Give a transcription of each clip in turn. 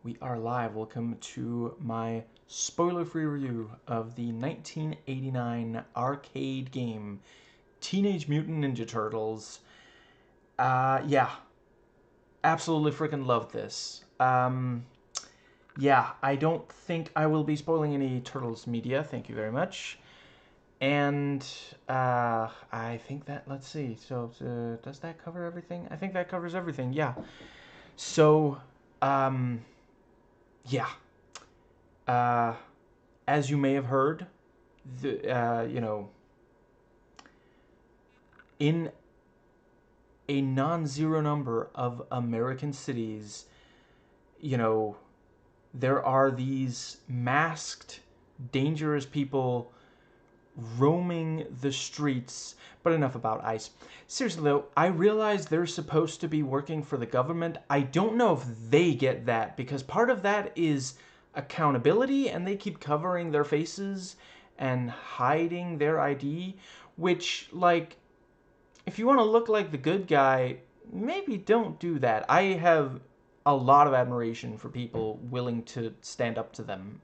We are live. Welcome to my spoiler-free review of the 1989 arcade game, Teenage Mutant Ninja Turtles. Yeah. Absolutely freaking loved this. Yeah, I don't think I will be spoiling any Turtles media. Thank you very much. And, I think that, let's see. So, does that cover everything? I think that covers everything, yeah. So, yeah. As you may have heard, in a non-zero number of American cities, there are these masked, dangerous people roaming the streets. But enough about ICE. Seriously though, I realize they're supposed to be working for the government. I don't know if they get that, because part of that is accountability, and they keep covering their faces and hiding their ID, which, like, if you want to look like the good guy, maybe don't do that. I have a lot of admiration for people willing to stand up to them.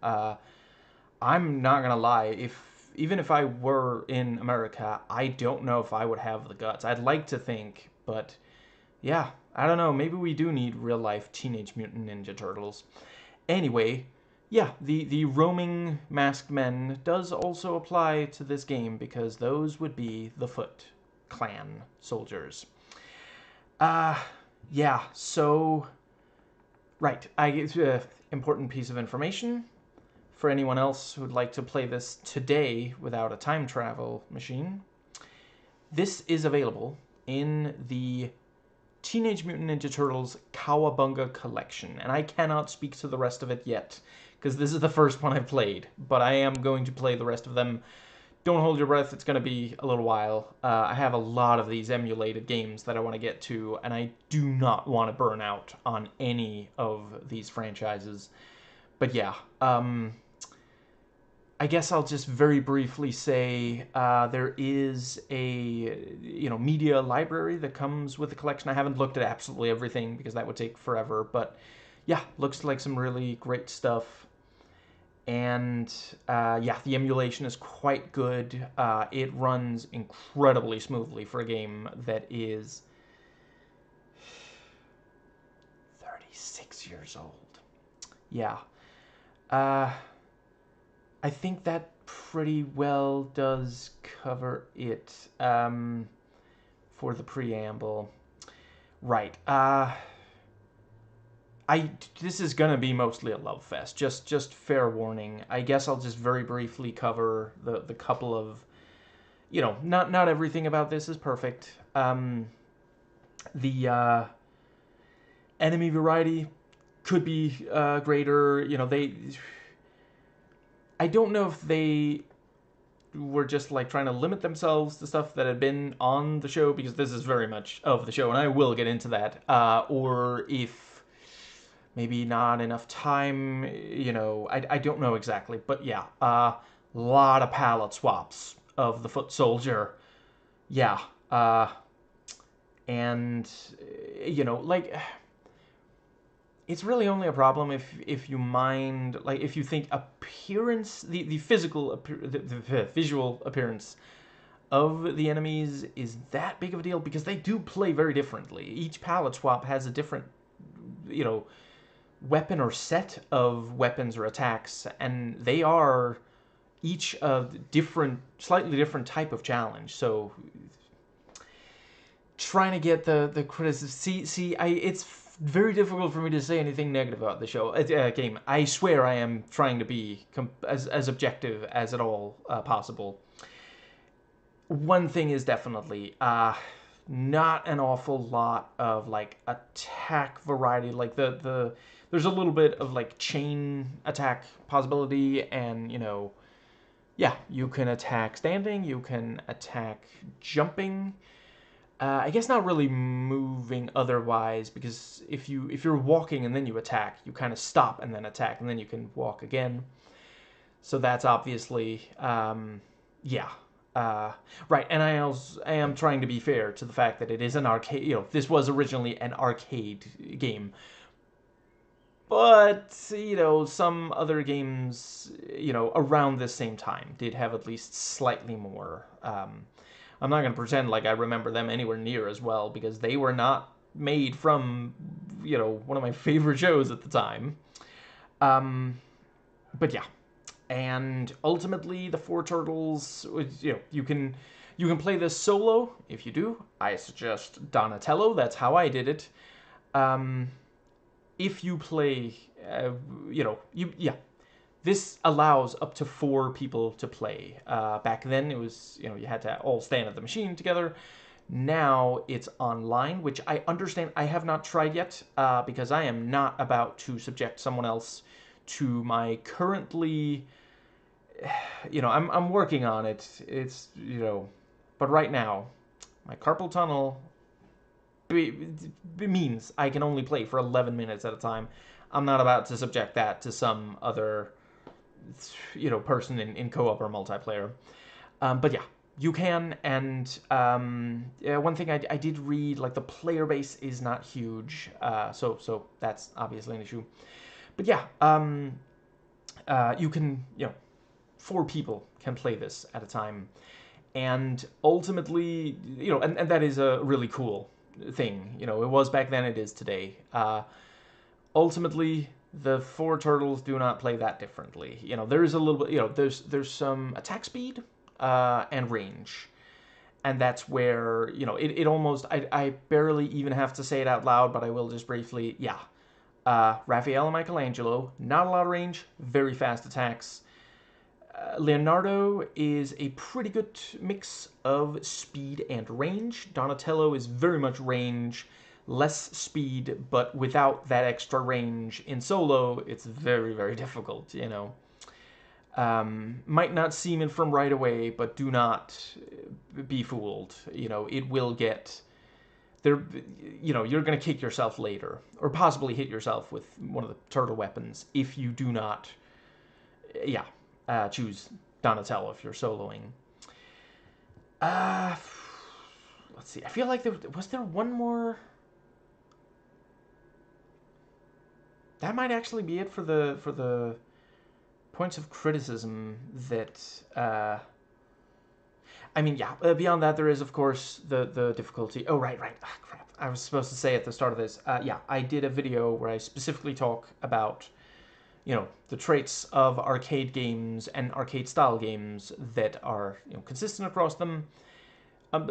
I'm not gonna lie, even if I were in America, I don't know if I would have the guts. I'd like to think, but yeah, I don't know. Maybe we do need real-life Teenage Mutant Ninja Turtles. Anyway, yeah, the roaming masked men does also apply to this game, because those would be the Foot Clan soldiers. Yeah, so, right, I get an important piece of information for anyone else who would like to play this today without a time travel machine. This is available in the Teenage Mutant Ninja Turtles Cowabunga Collection, and I cannot speak to the rest of it yet, because this is the first one I've played, but I am going to play the rest of them. Don't hold your breath, it's going to be a little while. I have a lot of these emulated games that I want to get to, and I do not want to burn out on any of these franchises. But yeah, I guess I'll just very briefly say there is a media library that comes with the collection. I haven't looked at absolutely everything because that would take forever, but yeah, looks like some really great stuff. And yeah, the emulation is quite good. It runs incredibly smoothly for a game that is 36 years old. Yeah. I think that pretty well does cover it for the preamble. Right. This is gonna be mostly a love fest. Just fair warning. I guess I'll just very briefly cover the couple of, not everything about this is perfect. The enemy variety could be greater. I don't know if they were just like trying to limit themselves to stuff that had been on the show, because this is very much of the show, and I will get into that, or if maybe not enough time, I don't know exactly, but yeah, a lot of palette swaps of the Foot Soldier, yeah, and, like, it's really only a problem if you mind, like, if you think appearance, the physical, the visual appearance of the enemies is that big of a deal, because they do play very differently. Each palette swap has a different, weapon or set of weapons or attacks, and they are each a slightly different type of challenge. So trying to get the criticism, it's very difficult for me to say anything negative about the show, game. I swear I am trying to be as objective as at all possible. One thing is definitely not an awful lot of, like, attack variety. Like, there's a little bit of, like, chain attack possibility, and yeah, you can attack standing, you can attack jumping. I guess not really moving otherwise, because if you're walking and then you attack, you kind of stop and then attack, and then you can walk again. So that's obviously, yeah. Right, and I am trying to be fair to the fact that it is an arcade, this was originally an arcade game. But, you know, some other games, you know, around the same time did have at least slightly more. I'm not going to pretend like I remember them anywhere near as well, because they were not made from, you know, one of my favorite shows at the time. But yeah. And ultimately, the Four Turtles, you know, you can play this solo. If you do, I suggest Donatello. That's how I did it. If you play, you know, yeah, this allows up to 4 people to play. Back then, it was, you know, you had to all stand at the machine together. Now it's online, which I understand I have not tried yet, because I am not about to subject someone else to my currently, you know, I'm working on it. It's, you know, but right now, my carpal tunnel means I can only play for 11 minutes at a time. I'm not about to subject that to some other, you know, person in co-op or multiplayer. But yeah, you can, and yeah, one thing I did read, like, the player base is not huge, so that's obviously an issue. But yeah, you can, you know, 4 people can play this at a time, and ultimately, you know, and that is a really cool thing. You know, it was back then, it is today. Ultimately, the Four Turtles do not play that differently. You know, there is a little bit, you know, there's some attack speed and range. And that's where, you know, it almost, I barely even have to say it out loud, but I will just briefly, yeah. Raphael and Michelangelo, not a lot of range, very fast attacks. Leonardo is a pretty good mix of speed and range. Donatello is very much range, less speed, but without that extra range in solo, it's very, very difficult, you know. Might not seem it from right away, but do not be fooled. You know, it will get there. You know, you're gonna kick yourself later, or possibly hit yourself with one of the turtle weapons if you do not. Yeah, choose Donatello if you're soloing. Uh, let's see. I feel like there one more. That might actually be it for the points of criticism that. I mean, yeah. Beyond that, there is, of course, the difficulty. Oh, right. Ah, crap. I was supposed to say at the start of this. Yeah, I did a video where I specifically talk about, you know, the traits of arcade games and arcade style games that are, you know, consistent across them.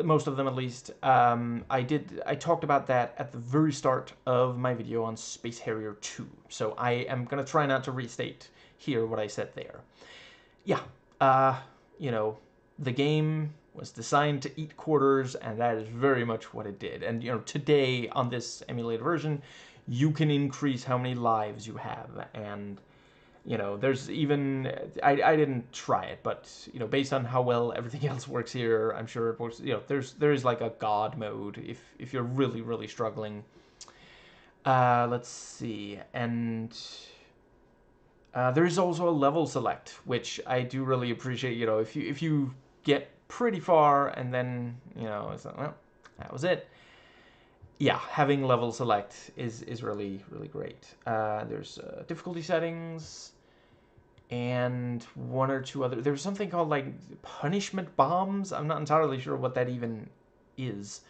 Most of them, at least. I talked about that at the very start of my video on Space Harrier 2. So I am gonna try not to restate here what I said there. Yeah. You know, the game was designed to eat quarters, and that is very much what it did. And, you know, today on this emulated version, you can increase how many lives you have, and, you know, there's even, I didn't try it, but, you know, based on how well everything else works here, I'm sure it works. You know, there is like a god mode if you're really, really struggling. Let's see, and there is also a level select, which I do really appreciate. You know, if you get pretty far and then, you know, it's like, well, that was it. Yeah, having level select is really, really great. There's difficulty settings and one or two other. There's something called like punishment bombs. I'm not entirely sure what that even is,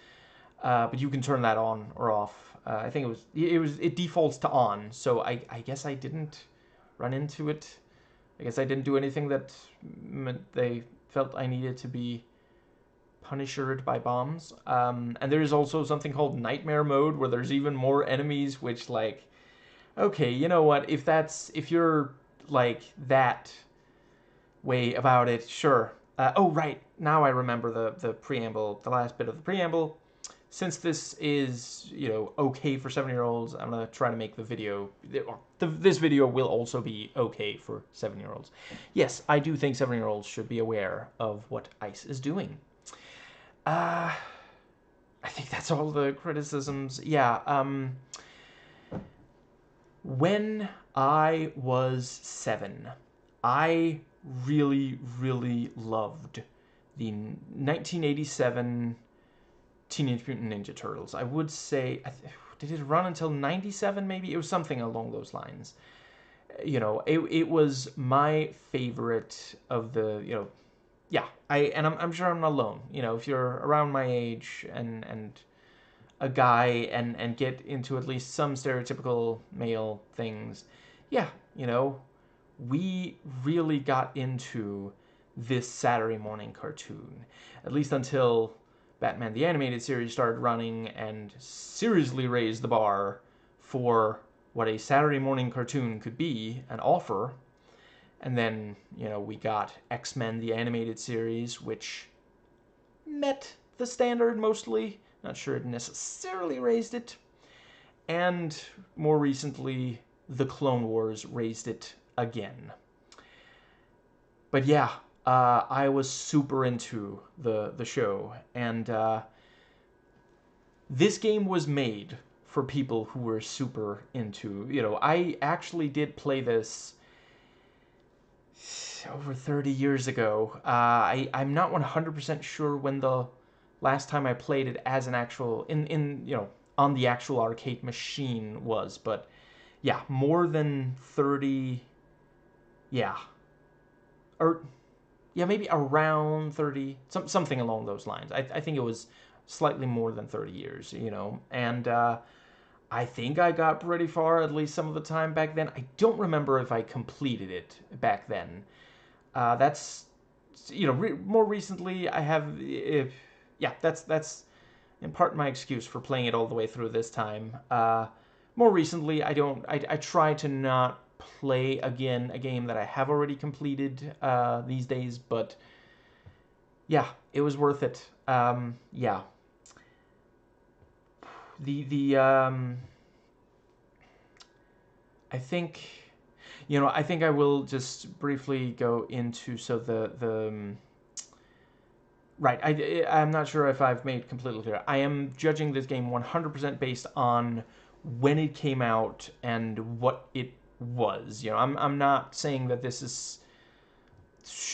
but you can turn that on or off. I think it defaults to on. So I guess I didn't run into it. I guess I didn't do anything that meant they felt I needed to be punished by bombs. And there's also something called nightmare mode where there's even more enemies, which, like, okay, you know what, if you're like that way about it, sure. Oh right, now I remember the preamble, the last bit of the preamble. Since this is, you know, okay for 7-year-olds, I'm gonna try to make the video, this video will also be okay for 7-year-olds. Yes, I do think 7-year-olds should be aware of what ICE is doing. I think that's all the criticisms. Yeah, when I was 7, I really, really loved the 1987 Teenage Mutant Ninja Turtles. I would say, did it run until 97 maybe? It was something along those lines. You know, it was my favorite of the, you know, yeah, I'm sure I'm not alone. You know, if you're around my age and a guy and get into at least some stereotypical male things, yeah, you know, we really got into this Saturday morning cartoon, at least until Batman the Animated Series started running and seriously raised the bar for what a Saturday morning cartoon could be and offer. And then, you know, we got X-Men the Animated Series, which met the standard mostly. Not sure it necessarily raised it. And more recently, the Clone Wars raised it again. But yeah, I was super into the show, and this game was made for people who were super into, you know, I actually did play this over 30 years ago. I'm not 100% sure when the last time I played it as an actual, you know, on the actual arcade machine was, but yeah, more than 30, yeah. Or, yeah, maybe around 30, something along those lines. I think it was slightly more than 30 years, you know, and I think I got pretty far, at least some of the time back then. I don't remember if I completed it back then. That's, you know, more recently I have, yeah, that's in part my excuse for playing it all the way through this time. More recently, I try to not play again a game that I have already completed these days, but yeah, it was worth it. Yeah. I think, you know, I think I will just briefly go into, so right, I'm not sure if I've made completely clear. I am judging this game 100% based on when it came out and what it was. You know, I'm not saying that this is,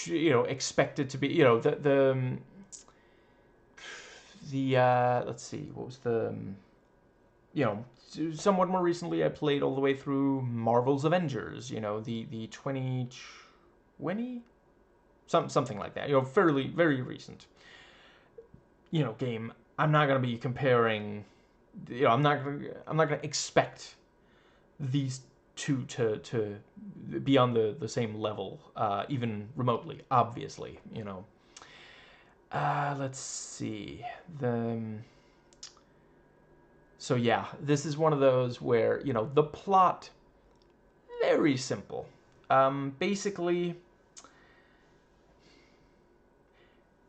you know, expected to be, you know, let's see, what was the, you know, somewhat more recently I played all the way through Marvel's Avengers, you know, the 2020, something like that, you know, fairly, very recent, you know, game. I'm not going to be comparing, you know, I'm not going to expect these two to be on the same level, even remotely, obviously, you know. Let's see, so yeah, this is one of those where, you know, the plot, very simple. Basically,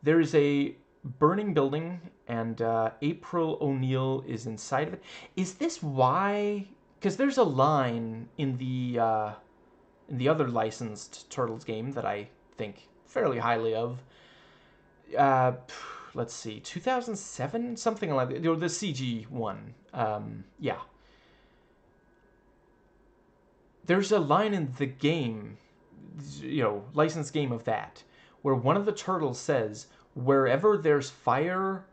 there is a burning building, and April O'Neil is inside of it. Is this why? Because there's a line in the other licensed Turtles game that I think fairly highly of. Let's see, 2007, something like that. The CG one. Yeah. There's a line in the game, you know, licensed game of that, where one of the turtles says, "Wherever there's fire,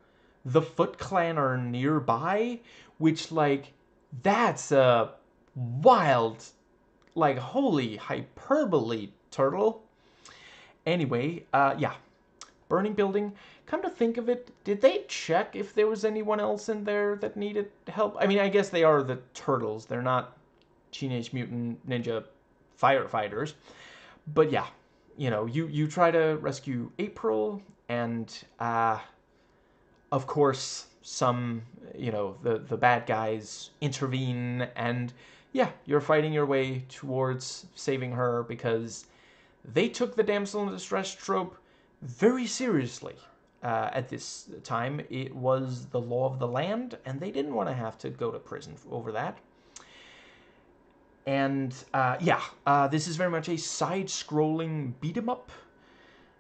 the Foot Clan are nearby," which, like, that's a wild, like, holy hyperbole, turtle. Anyway, yeah, burning building. Come to think of it, did they check if there was anyone else in there that needed help? I mean, I guess they are the turtles. They're not Teenage Mutant Ninja firefighters. But yeah, you know, you try to rescue April, and of course some, you know, the bad guys intervene, and yeah, you're fighting your way towards saving her, because they took the damsel in distress trope very seriously. At this time, it was the law of the land, and they didn't want to have to go to prison over that. And yeah, this is very much a side-scrolling beat-em-up.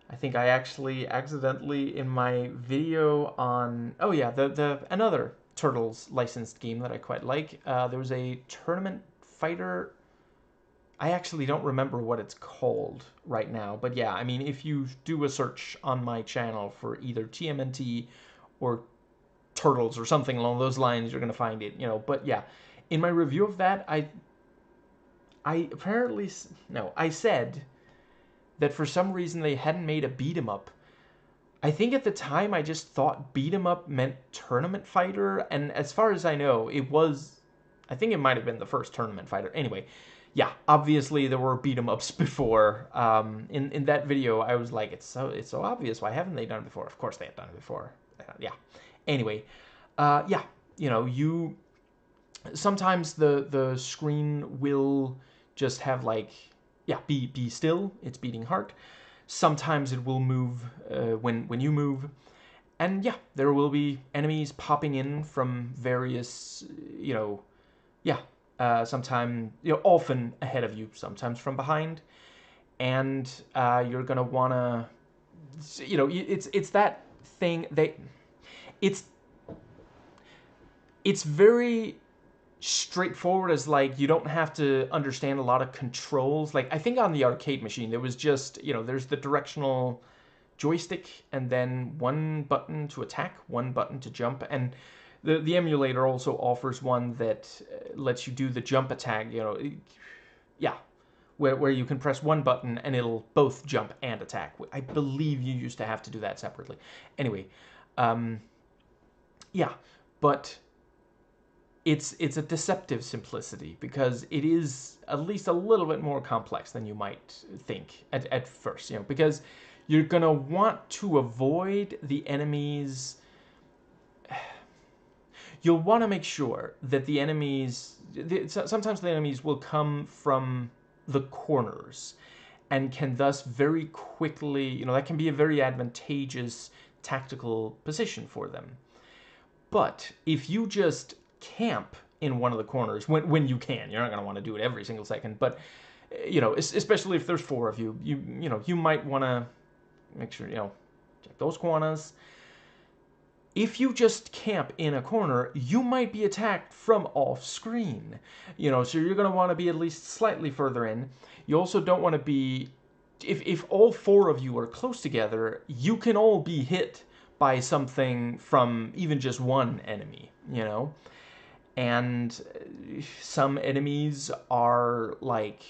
I think I actually accidentally, in my video on, oh yeah, another Turtles licensed game that I quite like, there was a tournament fighter. I actually don't remember what it's called right now, but yeah, I mean, if you do a search on my channel for either TMNT or Turtles or something along those lines, you're going to find it, you know. But yeah, in my review of that, I apparently, no, I said that for some reason they hadn't made a beat 'em up. I think at the time I just thought beat 'em up meant tournament fighter, and as far as I know, it was, I think it might have been the first tournament fighter. Anyway, yeah, obviously there were beat 'em ups before. In that video, I was like, it's so obvious. Why haven't they done it before? Of course they have done it before. Yeah. Anyway, yeah, you know, sometimes the screen will just have like, yeah, be still. It's beating heart. Sometimes it will move when you move. And yeah, there will be enemies popping in from various, you know, yeah, sometimes, you know, often ahead of you, sometimes from behind. And you're going to want to, you know, it's that thing, it's very straightforward, as like you don't have to understand a lot of controls. Like I think on the arcade machine there was just, you know, there's the directional joystick and then one button to attack, one button to jump, and the emulator also offers one that lets you do the jump attack, you know, yeah, where you can press one button and it'll both jump and attack. I believe you used to have to do that separately. Anyway, yeah, but it's a deceptive simplicity because it is at least a little bit more complex than you might think at first, you know, because you're gonna want to avoid the enemies. You'll want to make sure that the enemies, sometimes the enemies will come from the corners and can thus very quickly, you know, that can be a very advantageous tactical position for them. But if you just camp in one of the corners when you can, you're not going to want to do it every single second, but you know, especially if there's four of you, you know, you might want to make sure, you know, check those corners. If you just camp in a corner, you might be attacked from off screen, you know, so you're going to want to be at least slightly further in. You also don't want to be, if all four of you are close together, you can all be hit by something from even just one enemy, you know. And some enemies are like,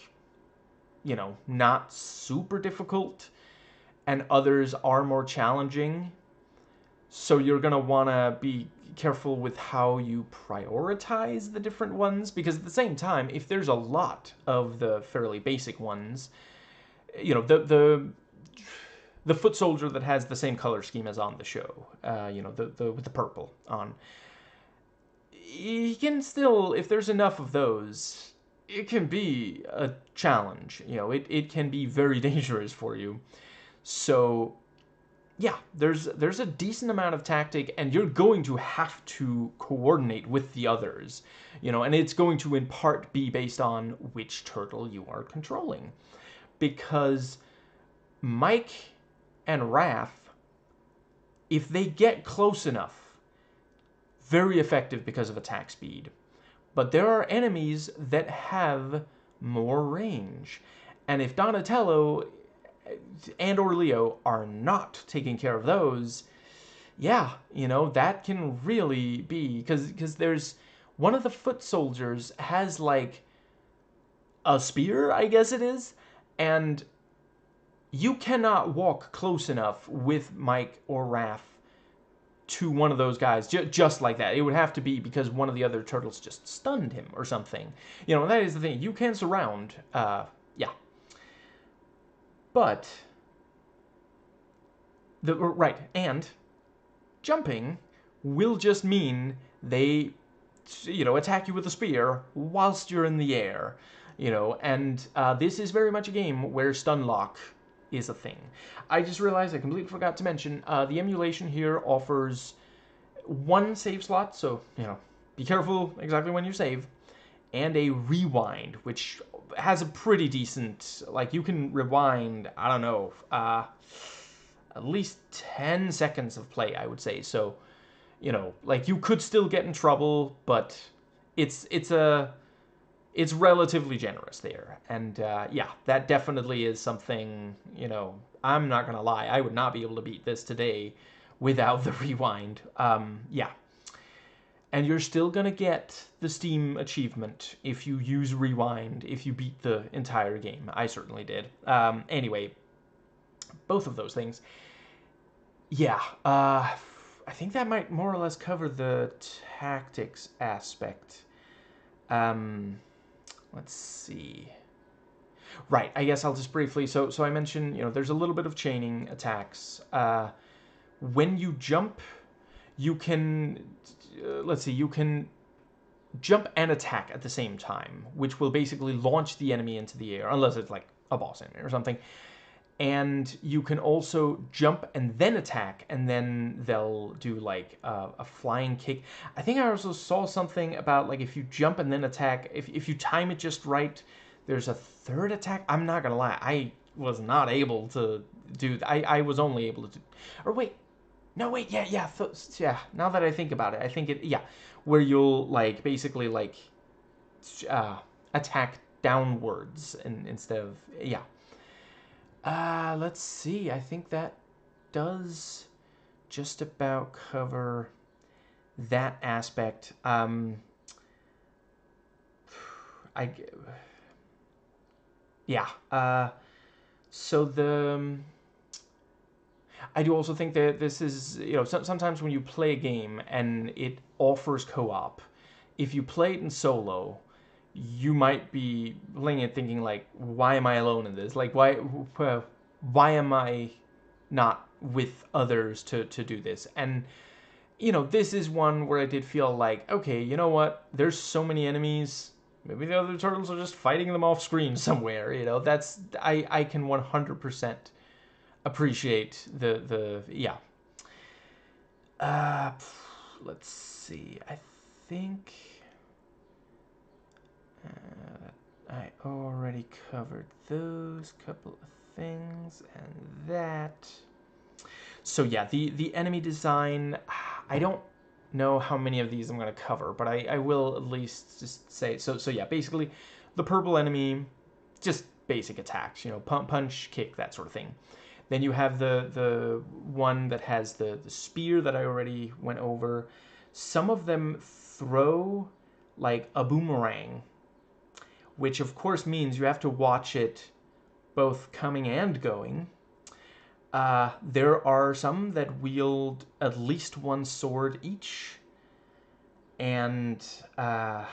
you know, not super difficult, and others are more challenging. So you're going to want to be careful with how you prioritize the different ones, because at the same time, if there's a lot of the fairly basic ones, you know, the foot soldier that has the same color scheme as on the show, you know, with the purple on, you can still, if there's enough of those, it can be a challenge. You know, it can be very dangerous for you. So, yeah, there's a decent amount of tactic, and you're going to have to coordinate with the others. You know, and it's going to in part be based on which turtle you are controlling. Because Mike and Raph, if they get close enough, very effective because of attack speed. But there are enemies that have more range. And if Donatello and or Leo are not taking care of those, yeah, you know, that can really be, because there's one of the foot soldiers has like a spear, I guess it is, and you cannot walk close enough with Mike or Raph to one of those guys just like that. It would have to be because one of the other turtles just stunned him or something. You know, that is the thing. You can surround, yeah. But, right, and jumping will just mean they, you know, attack you with a spear whilst you're in the air. You know, and this is very much a game where stun lock is a thing. I just realized I completely forgot to mention, the emulation here offers one save slot, so, you know, be careful exactly when you save, and a rewind, which has a pretty decent, like, you can rewind, I don't know, at least 10 seconds of play, I would say. So, you know, like, you could still get in trouble, but it's relatively generous there. And, yeah, that definitely is something, you know, I'm not going to lie. I would not be able to beat this today without the rewind. Yeah. And you're still gonna get the Steam achievement if you use Rewind, if you beat the entire game. I certainly did. Anyway, both of those things. Yeah, I think that might more or less cover the tactics aspect. Let's see. Right, I guess I'll just briefly. So I mentioned, there's a little bit of chaining attacks. When you jump, you can, let's see, you can jump and attack at the same time, which will basically launch the enemy into the air, unless it's like a boss enemy or something. And you can also jump and then attack, and then they'll do like a flying kick. I think I also saw something about like if you jump and then attack, if you time it just right, there's a third attack. I'm not gonna lie, I was not able to do. I was only able to do. Or wait, no wait, yeah. Now that I think about it, I think where you'll like basically like attack downwards and instead of let's see. I think that does just about cover that aspect. So I do also think that this is, sometimes when you play a game and it offers co-op, if you play it in solo, you might be playing it thinking like, why am I alone in this? Like, why am I not with others to do this? And, this is one where I did feel like, okay, you know what? There's so many enemies. Maybe the other turtles are just fighting them off screen somewhere. That's, I can 100% appreciate let's see. I think I already covered those couple of things and that. So yeah, the enemy design, I don't know how many of these I'm going to cover, but I will at least just say, so yeah, basically the purple enemy, just basic attacks, punch, kick, that sort of thing. Then you have the one that has the spear that I already went over. Some of them throw like a boomerang, which of course means you have to watch it both coming and going. There are some that wield at least one sword each. And, I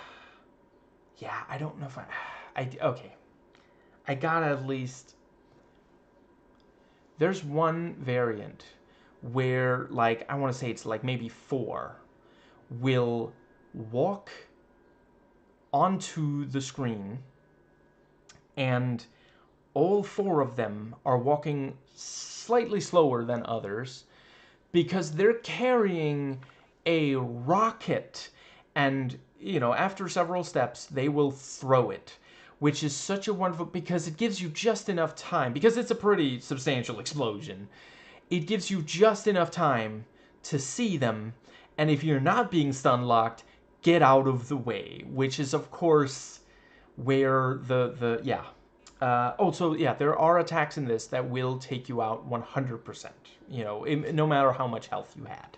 don't know if okay. I got at least, there's one variant where, like, I want to say it's like maybe 4 will walk onto the screen, and all 4 of them are walking slightly slower than others because they're carrying a rocket, and after several steps they will throw it, which is such a wonderful, because it gives you just enough time, because it's a pretty substantial explosion. It gives you just enough time to see them, and if you're not being stun locked, get out of the way, which is of course where also, there are attacks in this that will take you out 100%, no matter how much health you had.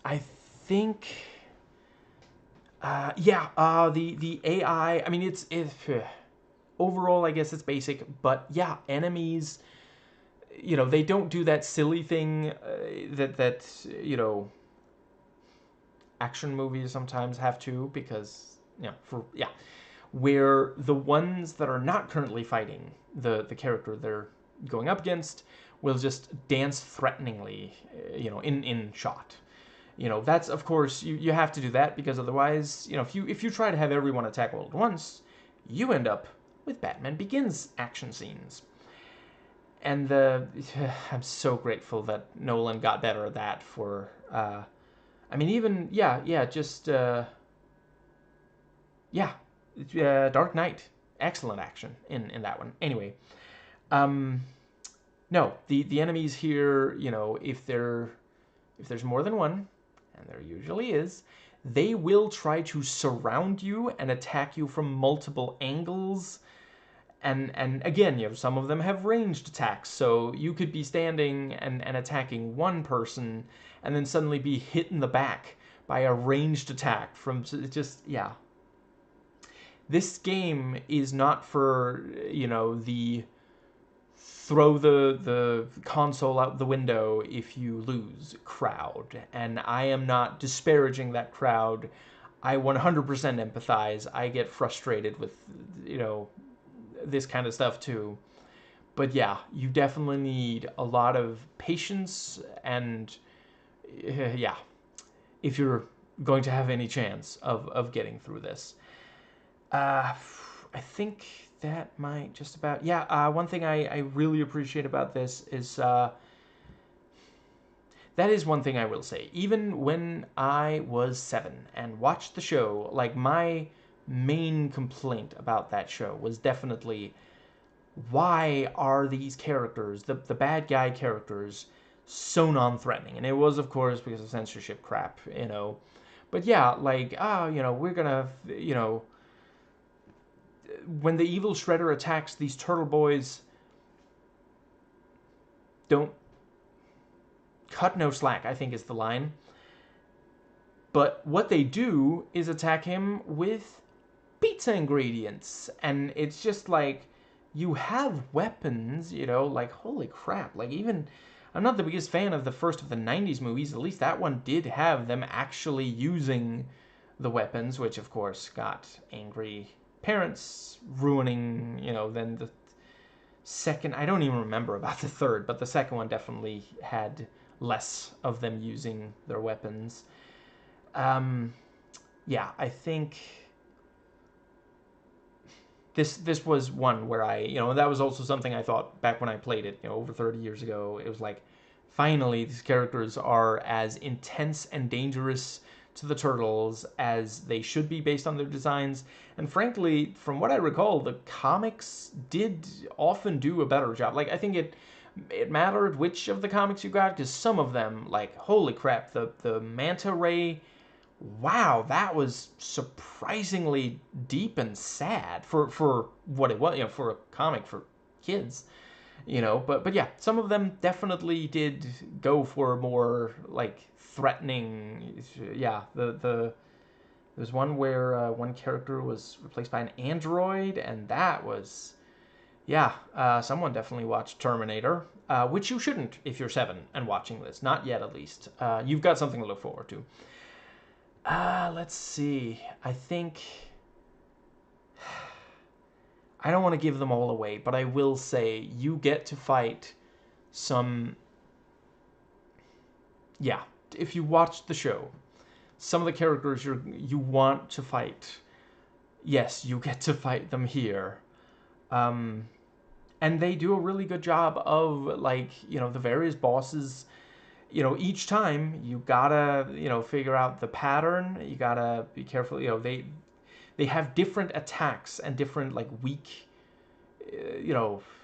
I think, the AI, I mean, it's overall, I guess it's basic, but yeah, enemies, they don't do that silly thing that action movies sometimes have to, because, where the ones that are not currently fighting the character they're going up against will just dance threateningly, in shot. That's, of course, you have to do that, because otherwise, if you try to have everyone attack all at once, you end up with Batman Begins action scenes. And I'm so grateful that Nolan got better at that for, I mean, even, just, Dark Knight, excellent action in that one. Anyway, no, the enemies here, if there's more than one, and there usually is, they will try to surround you and attack you from multiple angles. And again, some of them have ranged attacks, so you could be standing and attacking one person, and then suddenly be hit in the back by a ranged attack from just, yeah. This game is not for, the throw the console out the window if you lose crowd. And I am not disparaging that crowd. I 100% empathize. I get frustrated with, this kind of stuff too. But yeah, you definitely need a lot of patience and, yeah, if you're going to have any chance of getting through this. I think that might just about... Yeah, one thing I really appreciate about this is... that is one thing I will say. Even when I was 7 and watched the show, like, my main complaint about that show was definitely, why are these characters, the bad guy characters, so non-threatening? And it was, of course, because of censorship crap, But yeah, like, we're gonna, when the evil Shredder attacks, these turtle boys don't cut no slack, I think is the line. But what they do is attack him with pizza ingredients. And it's just like, you have weapons, like, holy crap. Like, even, I'm not the biggest fan of the first of the 90s movies. At least that one did have them actually using the weapons, which, of course, got angry parents, ruining, then the second, I don't even remember about the third, but the second one definitely had less of them using their weapons. Yeah, I think this was one where I, that was also something I thought back when I played it, over 30 years ago. It was like, finally, these characters are as intense and dangerous to the Turtles as they should be based on their designs. And frankly, from what I recall, the comics did often do a better job. Like, I think it mattered which of the comics you got, because some of them, like, holy crap, the Manta Ray, wow, that was surprisingly deep and sad for what it was, for a comic for kids. But yeah, some of them definitely did go for more, like, threatening. Yeah, there was one where one character was replaced by an android, and that was, yeah, someone definitely watched Terminator, which you shouldn't if you're 7 and watching this, not yet at least. You've got something to look forward to. Let's see, I think... I don't want to give them all away, but I will say you get to fight some... Yeah, if you watch the show, some of the characters you want to fight, yes, you get to fight them here. And they do a really good job of, like, the various bosses. Each time you gotta, figure out the pattern. You gotta be careful. They have different attacks and different, like, weak,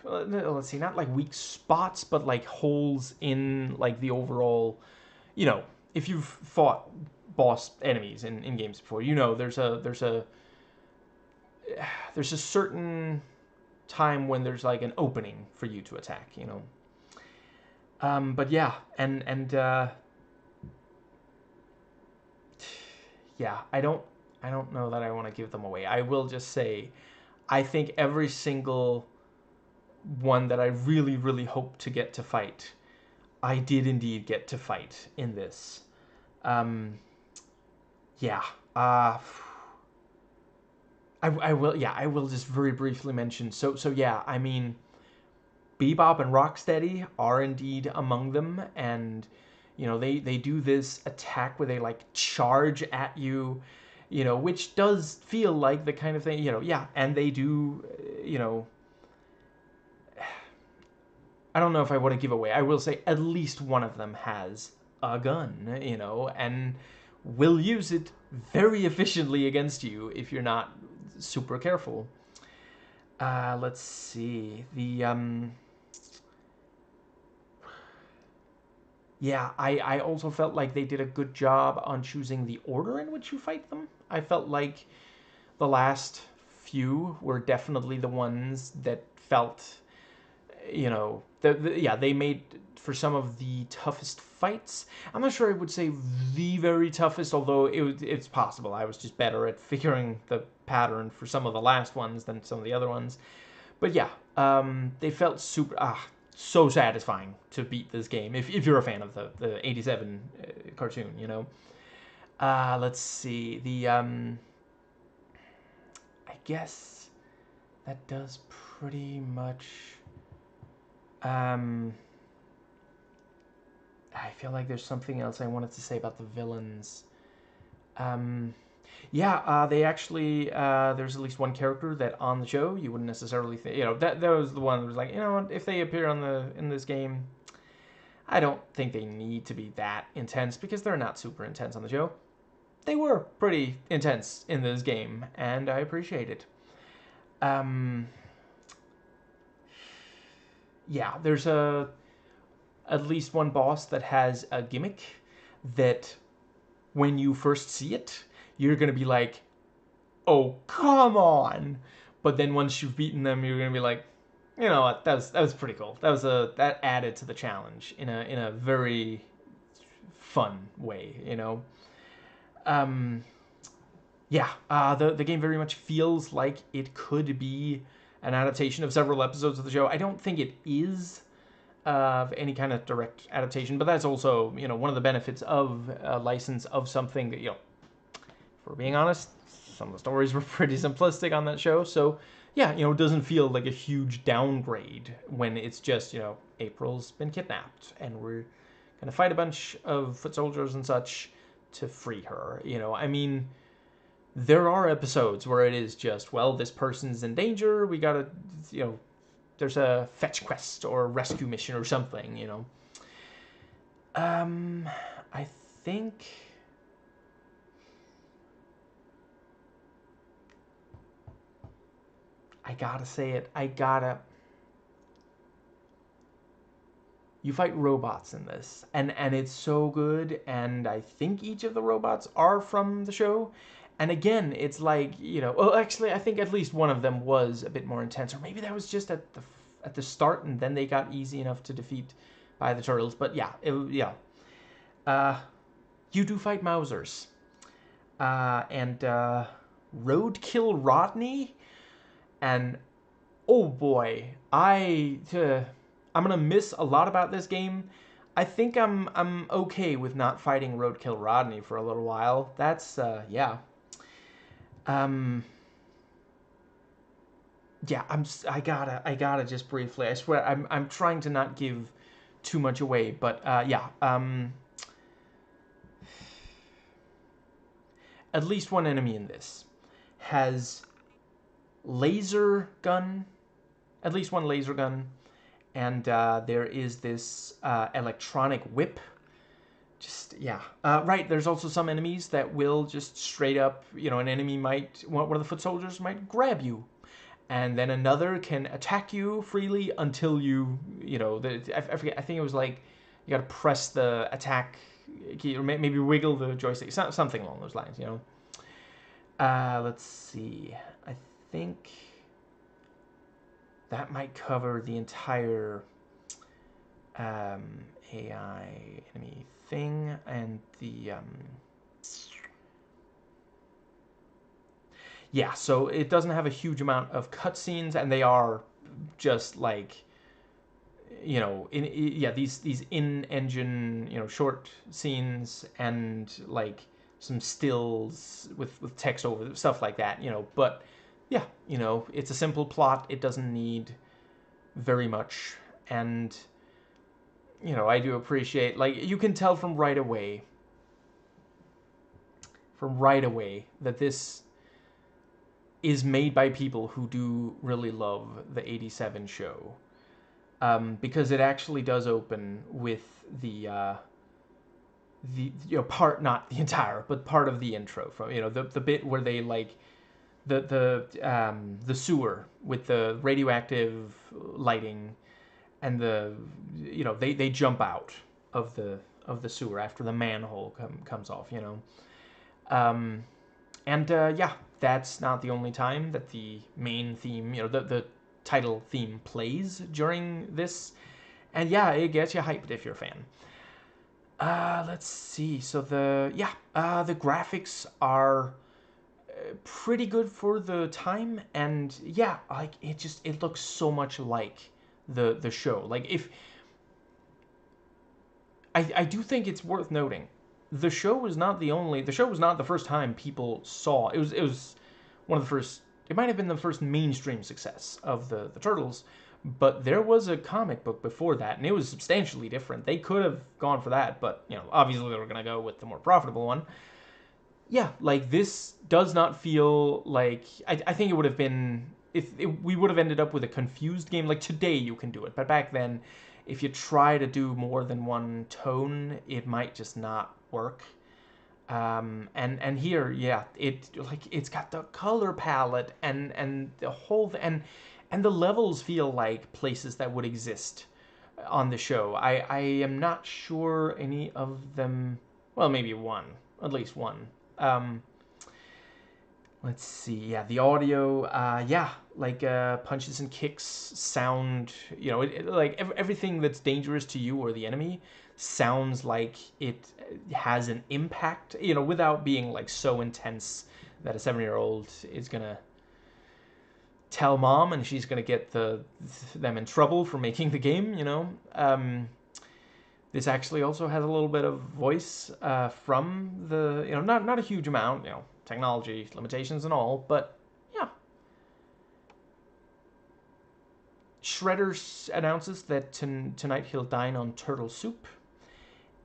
let's see, not like weak spots, but like holes in, like, the overall, if you've fought boss enemies in games before, there's a certain time when there's, like, an opening for you to attack, but yeah, and yeah, I don't know that I want to give them away. I will just say, I think every single one that I really, really hope to get to fight, I did indeed get to fight in this. Yeah. I will just very briefly mention. So yeah, I mean, Bebop and Rocksteady are indeed among them, and they do this attack where they, like, charge at you, which does feel like the kind of thing, yeah, and they do, I don't know if I want to give away. I will say at least one of them has a gun, and will use it very efficiently against you if you're not super careful. Let's see. Yeah, I also felt like they did a good job on choosing the order in which you fight them. I felt like the last few were definitely the ones that felt, you know, yeah, they made for some of the toughest fights. I'm not sure I would say the very toughest, although it's possible. I was just better at figuring the pattern for some of the last ones than some of the other ones. But yeah, they felt so satisfying to beat this game if you're a fan of the 87 cartoon, you know. Let's see, I guess that does pretty much. I feel like there's something else I wanted to say about the villains. Yeah, they actually, there's at least one character that on the show you wouldn't necessarily think, you know, that was the one that was like, you know, if they appear in this game, I don't think they need to be that intense because they're not super intense on the show. They were pretty intense in this game, and I appreciate it. Yeah, there's at least one boss that has a gimmick that when you first see it, you're going to be like, oh, come on. But then once you've beaten them, you're going to be like, you know what, that was pretty cool. That added to the challenge in a very fun way, you know. Yeah, the game very much feels like it could be an adaptation of several episodes of the show. I don't think it is of any kind of direct adaptation, but that's also, you know, one of the benefits of a license of something that, you know, if we're being honest, some of the stories were pretty simplistic on that show. So yeah, you know, it doesn't feel like a huge downgrade when it's just, you know, April's been kidnapped and we're gonna fight a bunch of foot soldiers and such to free her. You know, I mean, there are episodes where it is just, well, this person's in danger, we gotta, you know, there's a fetch quest or a rescue mission or something, you know. I think I gotta say it. You fight robots in this, and it's so good, and I think each of the robots are from the show. And again, it's like, you know, well, actually, I think at least one of them was a bit more intense, or maybe that was just at the start, and then they got easy enough to defeat by the turtles. But yeah, you do fight Mousers, and Roadkill Rodney, and oh boy, I'm gonna miss a lot about this game. I think I'm okay with not fighting Roadkill Rodney for a little while. That's yeah. Yeah, I gotta just briefly. I swear I'm trying to not give too much away, but yeah. At least one enemy in this has laser gun, at least one laser gun, and there is this electronic whip. Just, yeah. Right, there's also some enemies that will just straight up, you know, an enemy might, one of the foot soldiers might grab you. And then another can attack you freely until you know, I forget, I think it was like, you gotta press the attack key, or maybe wiggle the joystick, something along those lines, you know. Let's see. I think that might cover the entire AI enemy thing, and the yeah, so it doesn't have a huge amount of cutscenes, and they are just like, you know, yeah, these in-engine, you know, short scenes, and like some stills with text over stuff like that, you know. But yeah, you know, it's a simple plot. It doesn't need very much, and you know, I do appreciate, like, you can tell from right away that this is made by people who do really love the 87 show. Because it actually does open with the you know, part, not the entire, but part of the intro from, you know, the bit where they like the sewer with the radioactive lighting, and the, you know, they jump out of the sewer after the manhole comes off, you know. And yeah, that's not the only time that the main theme, the title theme plays during this. And yeah, it gets you hyped if you're a fan. Let's see. So the graphics are pretty good for the time, and yeah, like it looks so much like the show. Like if I do think it's worth noting, the show was not the first time people saw it. Was one of the first. It might have been the first mainstream success of the Turtles, but there was a comic book before that, and it was substantially different. They could have gone for that, but obviously they were gonna go with the more profitable one. Yeah, like this does not feel like I think it would have been we would have ended up with a confused game. Like today you can do it, but back then, if you try to do more than one tone, it might just not work. And here, yeah, it's got the color palette and the whole and the levels feel like places that would exist on the show. I am not sure any of them. Well, maybe one, at least one. Um, let's see. Yeah, the audio. Yeah, like punches and kicks sound. Like everything that's dangerous to you or the enemy sounds like it has an impact. Without being like so intense that a 7-year-old is gonna tell mom and she's gonna get them in trouble for making the game. This actually also has a little bit of voice from the, not a huge amount, technology limitations and all, but yeah. Shredder announces that tonight he'll dine on turtle soup,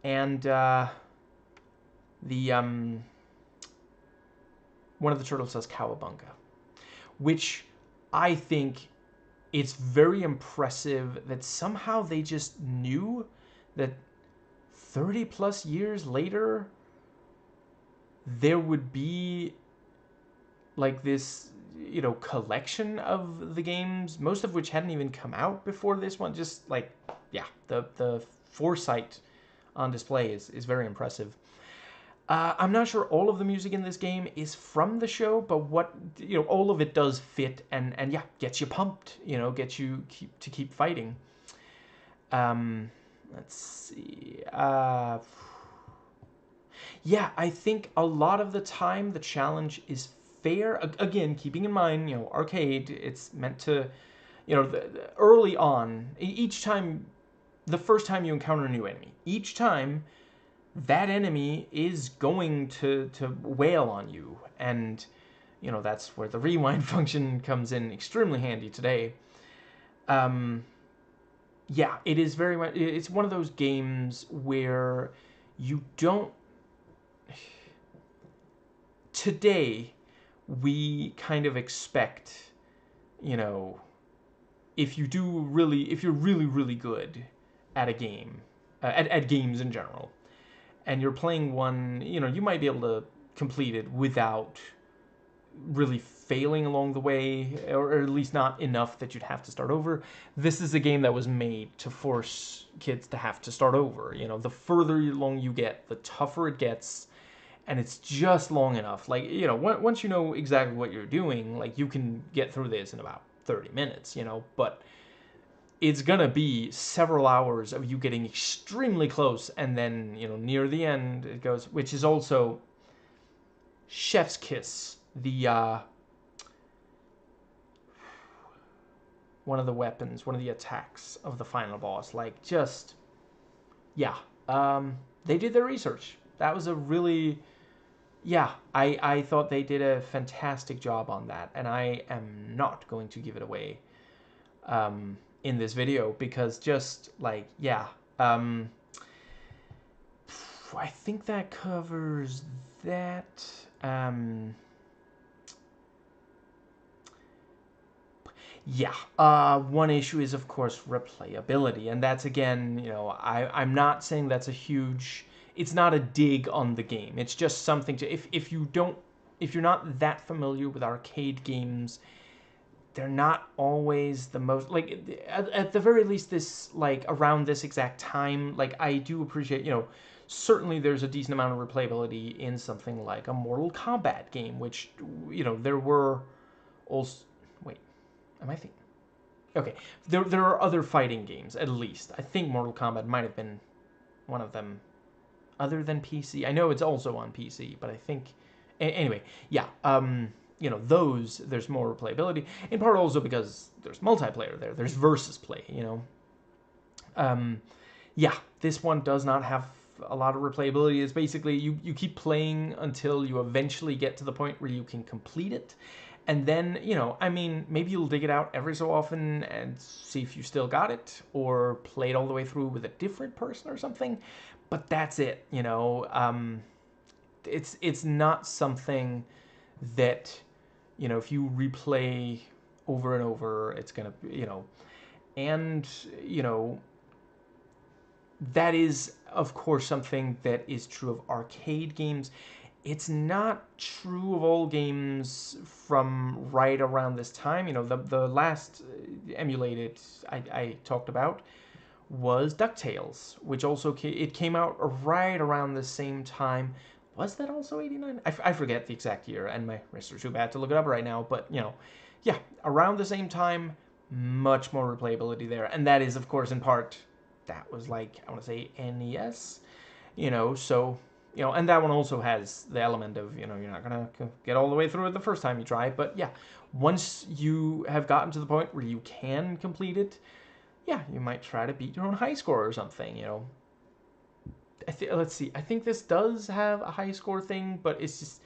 and the one of the turtles says cowabunga, which I think it's very impressive that somehow they just knew that 30 plus years later there would be like this collection of the games, most of which hadn't even come out before this one. Just like, yeah, the foresight on display is very impressive. I'm not sure all of the music in this game is from the show, but all of it does fit and yeah, gets you pumped, gets you to keep fighting. Let's see. Yeah, I think a lot of the time the challenge is fair. Again, keeping in mind, arcade, it's meant to, early on, each time, the first time you encounter a new enemy, each time that enemy is going to wail on you. And, that's where the rewind function comes in extremely handy today. Yeah, it is very much, it's one of those games where you don't, today, we kind of expect, if you're really, really good at a game, at games in general, and you're playing one, you might be able to complete it without really failing along the way, or at least not enough that you'd have to start over. This is a game that was made to force kids to have to start over. The further along you get, the tougher it gets, and it's just long enough. Like, once you know exactly what you're doing, like, you can get through this in about 30 minutes, but it's gonna be several hours of you getting extremely close, and then, near the end it goes, which is also chef's kiss. One of the weapons, one of the attacks of the final boss, like, just, yeah, they did their research. That was a really, yeah, I thought they did a fantastic job on that, and I am not going to give it away in this video, because just, like, yeah, I think that covers that. Yeah, one issue is, of course, replayability, and that's, again, I'm not saying that's a huge, it's not a dig on the game, it's just something to, if you're not that familiar with arcade games, they're not always the most, like, at the very least, this, like, around this exact time, like, I do appreciate, certainly there's a decent amount of replayability in something like a Mortal Kombat game, which, there were also... Wait, am I thinking? Okay, there are other fighting games, at least. I think Mortal Kombat might have been one of them, other than PC. I know it's also on PC, but I think... Anyway, yeah, those, there's more replayability, in part also because there's multiplayer there. There's versus play, Yeah, this one does not have a lot of replayability. It's basically you keep playing until you eventually get to the point where you can complete it. And then, maybe you'll dig it out every so often and see if you still got it, or play it all the way through with a different person or something. But that's it, It's not something that, if you replay over and over, it's going to, and, that is, of course, something that is true of arcade games. It's not true of all games from right around this time. The last emulated I talked about was DuckTales, which also it came out right around the same time. Was that also 89? I forget the exact year, and my wrists are too bad to look it up right now. But, yeah, around the same time, much more replayability there. And that is, of course, in part, that was like, I want to say NES, so... and that one also has the element of, you're not going to get all the way through it the first time you try. But, yeah, once you have gotten to the point where you can complete it, yeah, you might try to beat your own high score or something, Let's see. I think this does have a high score thing, but it's just...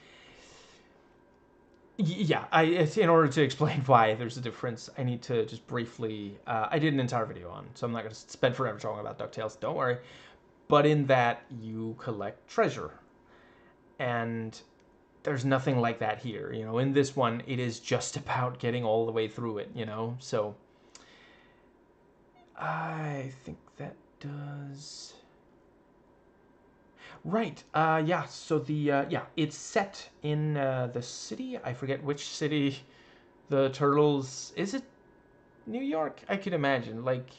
Yeah, in order to explain why there's a difference, I need to just briefly... I did an entire video on, so I'm not going to spend forever talking about DuckTales, don't worry. But in that, you collect treasure. And there's nothing like that here. In this one, it is just about getting all the way through it, So, I think that does... Right, yeah, so it's set in the city. I forget which city the Turtles... Is it New York? I could imagine, like...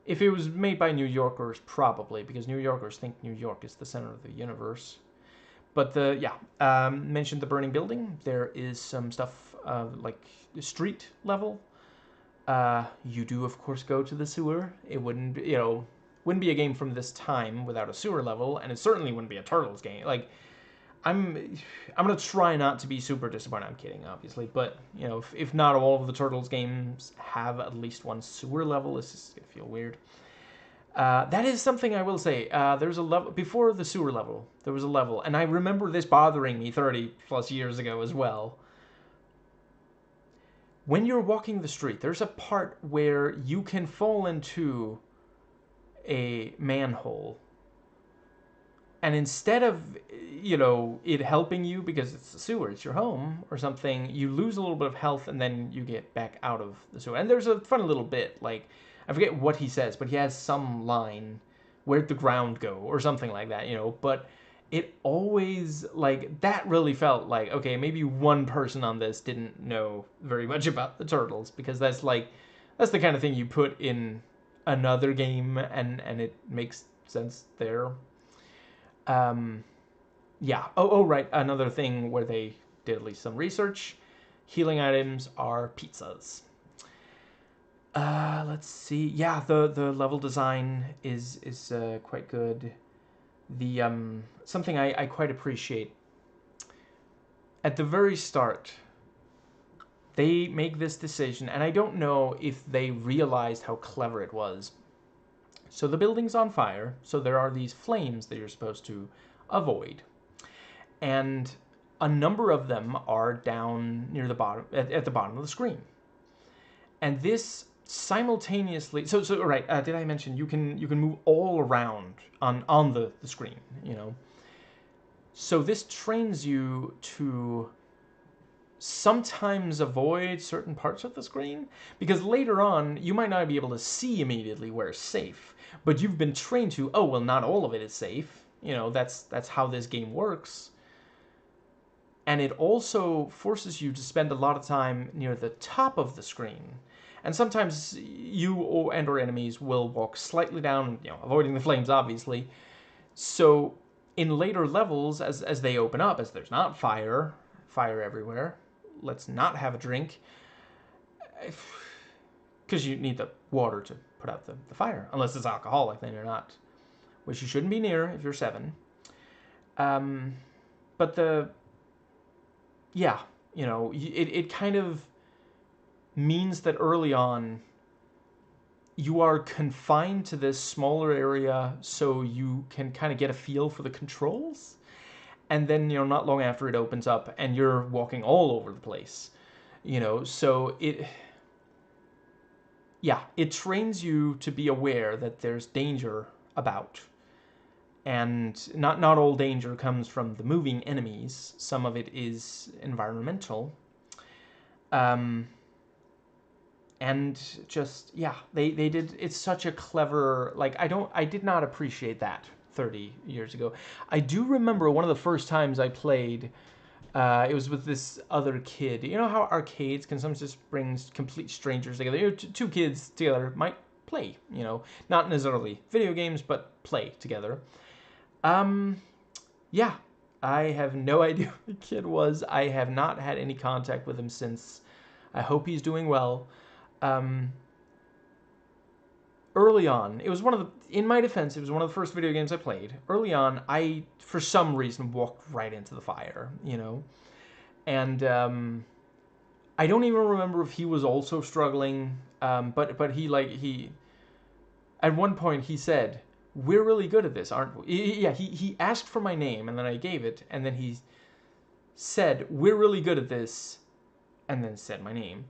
If it was made by New Yorkers, probably, because New Yorkers think New York is the center of the universe. But mentioned the burning building. There is some stuff like the street level. You do, of course, go to the sewer. It wouldn't, wouldn't be a game from this time without a sewer level, and it certainly wouldn't be a Turtles game. Like, I'm gonna try not to be super disappointed. I'm kidding, obviously, but if not all of the Turtles games have at least one sewer level, it's just gonna feel weird. That is something I will say. There's a level before the sewer level. There was a level, and I remember this bothering me 30 plus years ago as well. When you're walking the street, there's a part where you can fall into a manhole. And instead of, it helping you because it's the sewer, it's your home or something, you lose a little bit of health and then you get back out of the sewer. And there's a funny little bit, like, I forget what he says, but he has some line, where'd the ground go, or something like that, But it always, like, that really felt like, okay, maybe one person on this didn't know very much about the Turtles, because that's the kind of thing you put in another game and it makes sense there. Yeah. Oh, right. Another thing where they did at least some research. Healing items are pizzas. Let's see. Yeah, the level design is quite good. The something I quite appreciate. At the very start, they make this decision, and I don't know if they realized how clever it was. So the building's on fire, so there are these flames that you're supposed to avoid. And a number of them are down near the bottom, at the bottom of the screen. And this simultaneously, so right, did I mention you can move all around on the screen, So this trains you to sometimes avoid certain parts of the screen, because later on you might not be able to see immediately where it's safe, but you've been trained to, oh well, not all of it is safe, that's how this game works. And it also forces you to spend a lot of time near the top of the screen, and sometimes you or enemies will walk slightly down, avoiding the flames obviously, So in later levels, as they open up, as there's not fire everywhere, let's not have a drink, because you need the water to put out the fire, unless it's alcoholic, then you're not, which you shouldn't be near if you're 7. But yeah, you know, it kind of means that early on you are confined to this smaller area so you can kind of get a feel for the controls. And then, you know, not long after it opens up and you're walking all over the place, you know, so it trains you to be aware that there's danger about. And not all danger comes from the moving enemies. Some of it is environmental. And just, yeah, they did, it's such a clever, like, I did not appreciate that 30 years ago. I do remember one of the first times I played, it was with this other kid. You know how arcades can sometimes just bring complete strangers together? You know, two kids together might play, you know, not necessarily video games, but play together. Yeah, I have no idea who the kid was. I have not had any contact with him since. I hope he's doing well. Early on, it was in my defense, it was one of the first video games I played. Early on, I, for some reason, walked right into the fire, you know? And, I don't even remember if he was also struggling, but he, at one point he said, "We're really good at this, aren't we?" Yeah, he asked for my name, and then I gave it, and then he said, "We're really good at this," and then said my name.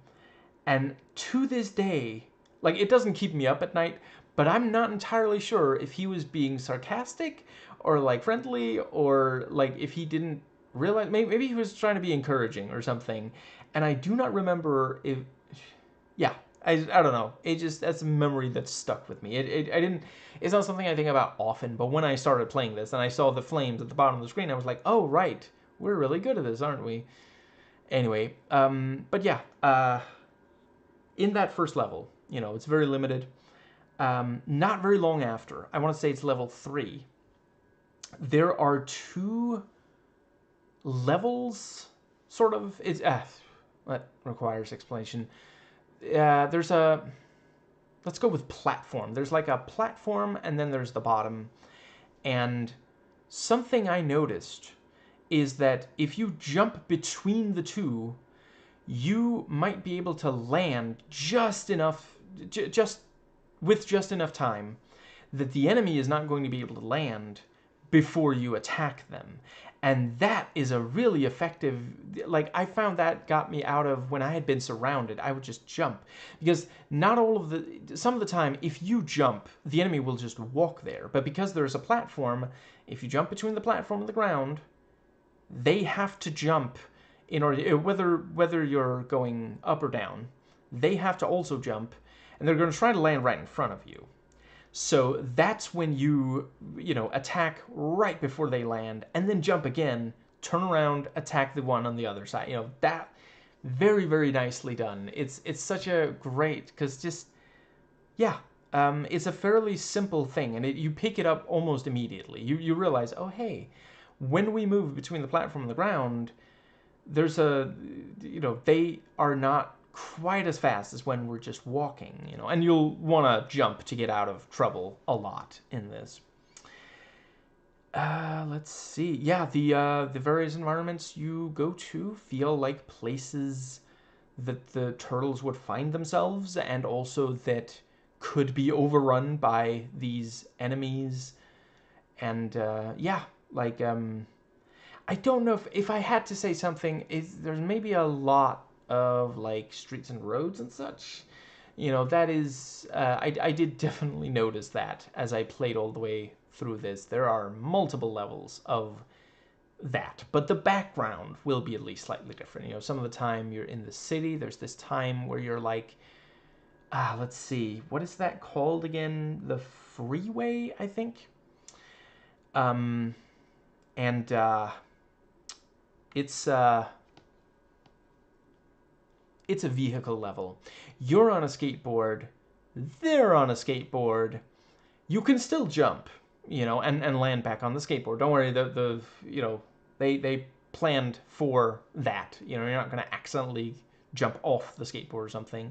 And to this day, like, it doesn't keep me up at night, but I'm not entirely sure if he was being sarcastic or, like, friendly, or, like, if he didn't realize, maybe he was trying to be encouraging or something. And I do not remember if, yeah, I don't know. It just, that's a memory that's stuck with me. It's not something I think about often, but when I started playing this and I saw the flames at the bottom of the screen, I was like, oh, right, we're really good at this, aren't we? Anyway, but yeah, in that first level, you know, it's very limited. Not very long after, I want to say it's level 3, there are 2 levels, sort of. It's that requires explanation. There's a, let's go with platform. There's like a platform, and then there's the bottom. And something I noticed is that if you jump between the 2, you might be able to land just enough, with just enough time that the enemy is not going to be able to land before you attack them. And that is a really effective, like, I found that got me out of, when I had been surrounded, I would just jump. Because some of the time, if you jump, the enemy will just walk there. But because there's a platform, if you jump between the platform and the ground, they have to jump in order, whether you're going up or down, they have to also jump, and they're going to try to land right in front of you. So that's when you know, attack right before they land, and then jump again, turn around, attack the one on the other side. You know, that, very, very nicely done. It's such a great, because just, yeah, it's a fairly simple thing, and you pick it up almost immediately. You realize, oh, hey, when we move between the platform and the ground, there's a, you know, they are not quite as fast as when we're just walking, you know, and you'll want to jump to get out of trouble a lot in this. Let's see. Yeah, the various environments you go to feel like places that the turtles would find themselves, and also that could be overrun by these enemies. And yeah, like, I don't know if I had to say something, there's maybe a lot of, like, streets and roads and such. You know, that is, I did definitely notice that as I played all the way through this. There are multiple levels of that, but the background will be at least slightly different. You know, some of the time you're in the city, there's this time where you're like, let's see, what is that called again? The freeway, I think? And, it's a vehicle level. You're on a skateboard, they're on a skateboard. You can still jump, you know, and land back on the skateboard. Don't worry, the you know, they planned for that. You know, you're not going to accidentally jump off the skateboard or something.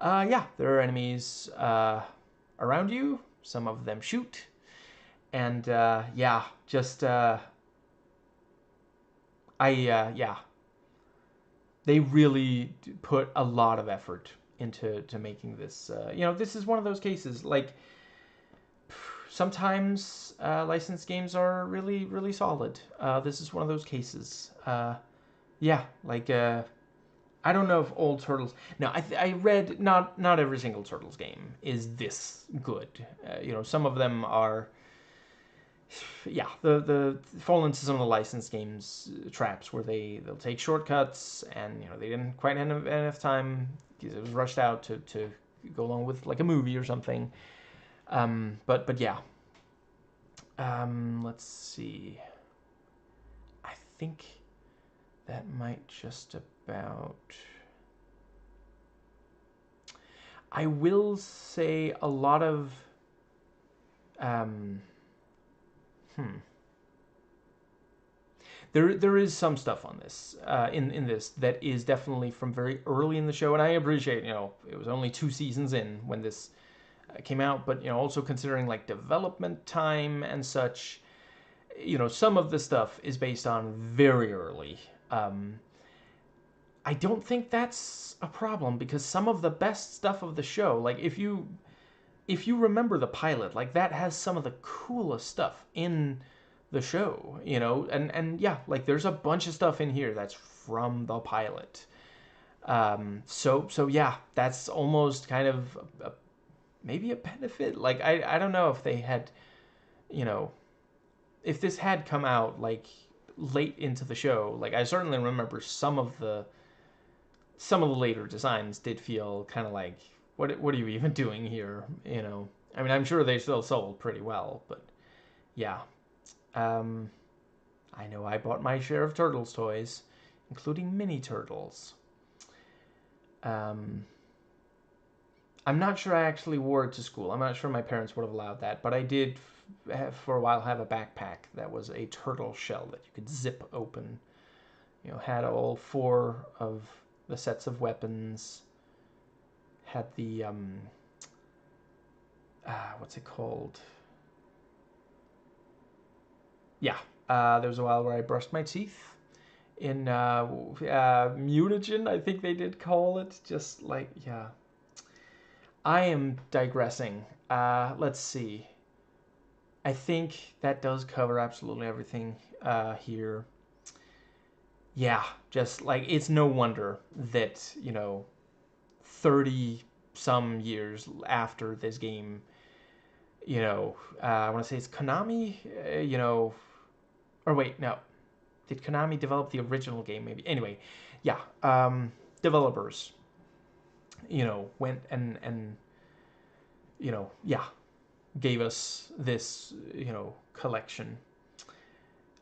Yeah, there are enemies around you. Some of them shoot. And yeah, just yeah, they really put a lot of effort into making this. You know, this is one of those cases. Like sometimes licensed games are really really solid. This is one of those cases. Yeah, like I don't know if old Turtles. No, I read not every single Turtles game is this good. You know, some of them are. Yeah, the fall into some of the licensed games traps where they'll take shortcuts and you know they didn't quite have enough time because it was rushed out to go along with like a movie or something. But yeah. Let's see. I think that might just about. I will say a lot of. Um, There is some stuff on this in this that is definitely from very early in the show, and I appreciate, you know, it was only 2 seasons in when this came out, but you know, also considering like development time and such, you know, some of the stuff is based on very early. I don't think that's a problem because some of the best stuff of the show, like if you remember the pilot, like that has some of the coolest stuff in the show, you know, and yeah, like there's a bunch of stuff in here that's from the pilot. So yeah, that's almost kind of maybe a benefit. Like I don't know if they had, you know, if this had come out like late into the show. Like I certainly remember some of the later designs did feel kind of like what are you even doing here? You know, I mean, I'm sure they still sold pretty well, but yeah. I know I bought my share of Turtles toys, including mini Turtles. Um, I'm not sure I actually wore it to school. I'm not sure my parents would have allowed that, but I did for a while have a backpack that was a turtle shell that you could zip open. You know, had all 4 of the sets of weapons. Had the what's it called? Yeah, there was a while where I brushed my teeth in mutagen, I think they did call it. Just like, yeah. I am digressing. Let's see. I think that does cover absolutely everything here. Yeah, just like it's no wonder that, you know, 30 some years after this game, you know, I want to say it's Konami, you know, or wait, no. Did Konami develop the original game maybe? Anyway, yeah, developers, you know, went and you know, yeah, gave us this, you know, collection.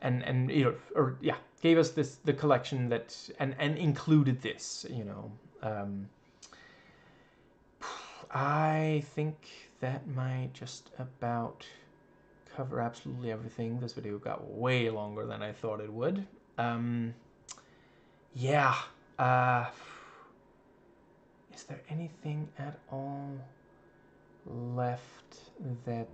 And you know, or yeah, gave us the collection that and included this, you know. I think that might just about cover absolutely everything. This video got way longer than I thought it would. Yeah. Is there anything at all left that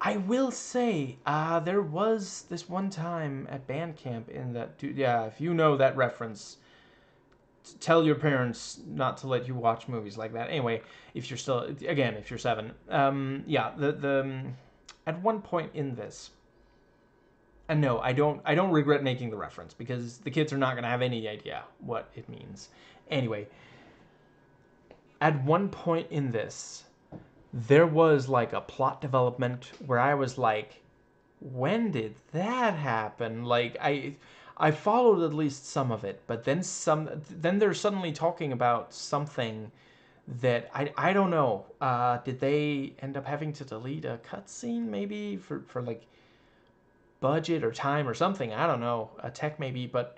I will say? There was this one time at band camp in that. Yeah, if you know that reference, tell your parents not to let you watch movies like that. Anyway, if you're still, again, if you're 7, yeah, the at one point in this, and no, I don't regret making the reference because the kids are not gonna have any idea what it means. Anyway, at one point in this, there was like a plot development where I was like, when did that happen? Like I followed at least some of it, but then they're suddenly talking about something that I don't know. Did they end up having to delete a cutscene maybe for like budget or time or something? I don't know. A tech maybe, but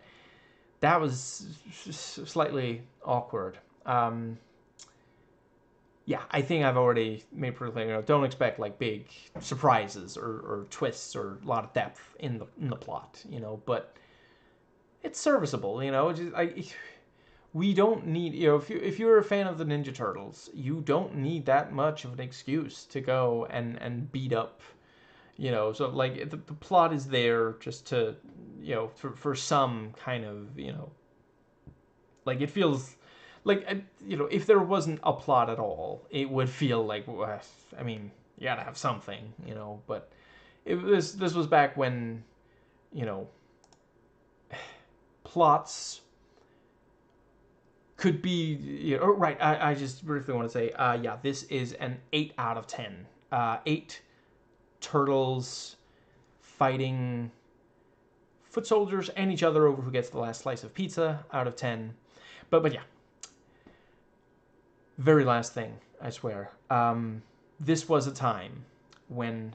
that was slightly awkward. yeah, I think I've already made pretty clear. Don't expect like big surprises or twists or a lot of depth in the plot. But it's serviceable. We don't need, if you're a fan of the Ninja Turtles, you don't need that much of an excuse to go and beat up. So like the plot is there just to, for some kind of, like it feels like, if there wasn't a plot at all, it would feel like, well, I mean, you gotta have something, but this was back when, you know plots could be, right. I just briefly want to say, yeah, this is an 8 out of 10. 8 turtles fighting foot soldiers and each other over who gets the last slice of pizza out of 10. But yeah, very last thing, I swear. This was a time when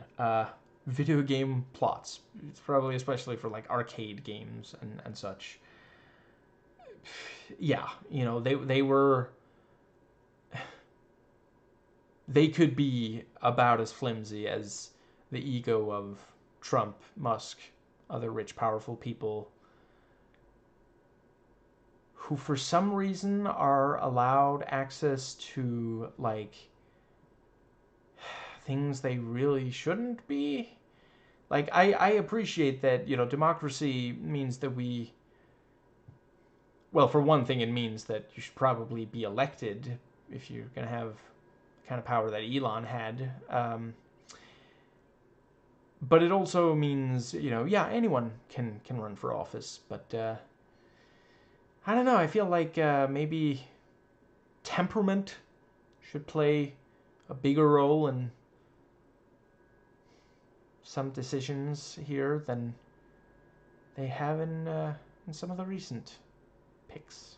video game plots, it's probably especially for like arcade games and such. Yeah, they could be about as flimsy as the ego of Trump, Musk, other rich, powerful people who, for some reason, are allowed access to, like, things they really shouldn't be. Like, I appreciate that, democracy means that well, for one thing, it means that you should probably be elected if you're going to have the kind of power that Elon had. But it also means, yeah, anyone can run for office. But I don't know. I feel like maybe temperament should play a bigger role in some decisions here than they have in some of the recent picks.